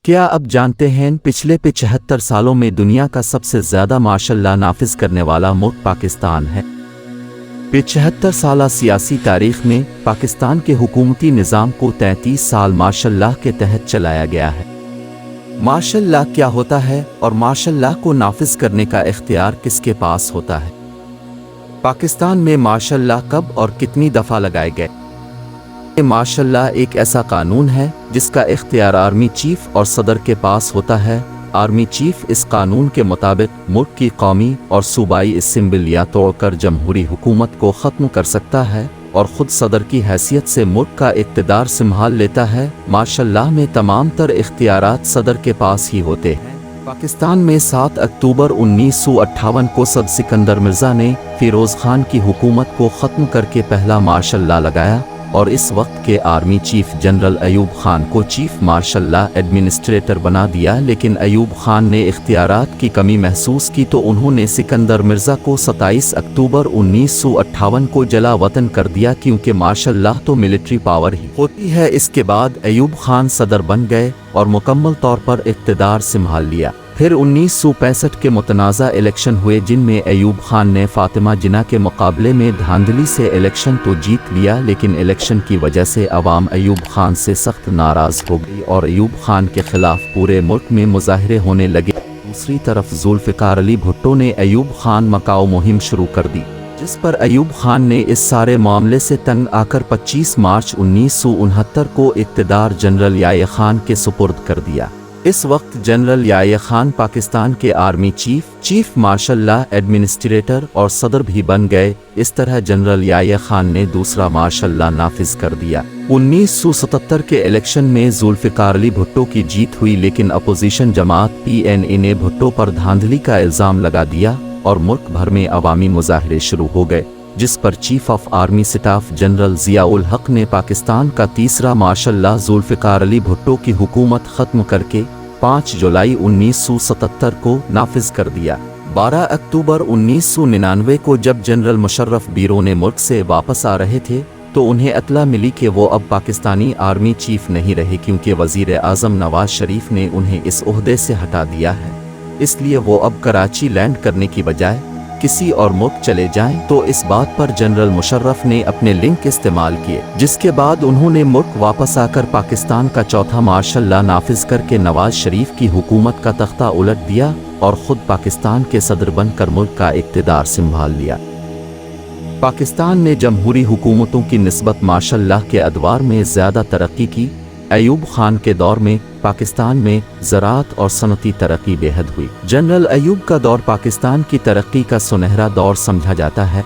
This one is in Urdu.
کیا اب جانتے ہیں پچھلے 75 سالوں میں دنیا کا سب سے زیادہ مارشل لا نافذ کرنے والا ملک پاکستان ہے۔ 75 سالہ سیاسی تاریخ میں پاکستان کے حکومتی نظام کو 33 سال مارشل لا کے تحت چلایا گیا ہے۔ مارشل لا کیا ہوتا ہے اور مارشل لا کو نافذ کرنے کا اختیار کس کے پاس ہوتا ہے؟ پاکستان میں مارشل لا کب اور کتنی دفعہ لگائے گئے؟ مارشل لا ایک ایسا قانون ہے جس کا اختیار آرمی چیف اور صدر کے پاس ہوتا ہے۔ آرمی چیف اس قانون کے مطابق ملک کی قومی اور صوبائی اسمبلیاں توڑ کر جمہوری حکومت کو ختم کر سکتا ہے اور خود صدر کی حیثیت سے ملک کا اقتدار سنبھال لیتا ہے۔ مارشل لا میں تمام تر اختیارات صدر کے پاس ہی ہوتے ہیں۔ پاکستان میں 7 اکتوبر 1958 کو صدر سکندر مرزا نے فیروز خان کی حکومت کو ختم کر کے پہلا مارشل لا لگایا اور اس وقت کے army chief general Ayub Khan کو چیف مارشل لا ایڈمنسٹریٹر بنا دیا، لیکن ایوب خان نے اختیارات کی کمی محسوس کی تو انہوں نے سکندر مرزا کو 27 اکتوبر 1958 کو جلا وطن کر دیا، کیونکہ مارشل لا تو ملٹری پاور ہی ہوتی ہے۔ اس کے بعد ایوب خان صدر بن گئے اور مکمل طور پر اقتدار سنبھال لیا۔ پھر 1965 کے متنازع الیکشن ہوئے جن میں ایوب خان نے فاطمہ جناح کے مقابلے میں دھاندلی سے الیکشن تو جیت لیا، لیکن الیکشن کی وجہ سے عوام ایوب خان سے سخت ناراض ہو گئی اور ایوب خان کے خلاف پورے ملک میں مظاہرے ہونے لگے۔ دوسری طرف ذوالفقار علی بھٹو نے ایوب خان مکاؤ مہم شروع کر دی، جس پر ایوب خان نے اس سارے معاملے سے تنگ آ کر 25 مارچ 1969 کو اقتدار جنرل یحییٰ خان کے سپرد کر دیا۔ اس وقت جنرل یحییٰ خان پاکستان کے army chief martial law administrator اور صدر بھی بن گئے۔ اس طرح جنرل یحییٰ خان نے دوسرا مارشل لا نافذ کر دیا۔ 1977 کے الیکشن میں ذوالفقار علی بھٹو کی جیت ہوئی، لیکن اپوزیشن جماعت PNA نے بھٹو پر دھاندلی کا الزام لگا دیا اور ملک بھر میں عوامی مظاہرے شروع ہو گئے، جس پر chief of army staff general Zia ul-Haq نے پاکستان کا تیسرا مارشل لا ذوالفقار علی بھٹو کی حکومت ختم کر کے 5 جولائی 1977 کو نافذ کر دیا۔ 12 اکتوبر 1999 کو جب جنرل مشرف بیرون ملک سے واپس آ رہے تھے تو انہیں اطلاع ملی کہ وہ اب پاکستانی آرمی چیف نہیں رہے، کیونکہ وزیر اعظم نواز شریف نے انہیں اس عہدے سے ہٹا دیا ہے۔ اس لیے وہ اب کراچی لینڈ کرنے کی بجائے کسی اور ملک چلے جائیں، تو اس بات پر جنرل مشرف نے اپنے لنک استعمال کیے، جس کے بعد انہوں نے ملک واپس آ کر پاکستان کا چوتھا مارشل لا نافذ کر کے نواز شریف کی حکومت کا تختہ الٹ دیا اور خود پاکستان کے صدر بن کر ملک کا اقتدار سنبھال لیا۔ پاکستان نے جمہوری حکومتوں کی نسبت مارشل لا کے ادوار میں زیادہ ترقی کی۔ ایوب خان کے دور میں پاکستان میں زراعت اور صنعتی ترقی بے حد ہوئی۔ جنرل ایوب کا دور پاکستان کی ترقی کا سنہرا دور سمجھا جاتا ہے۔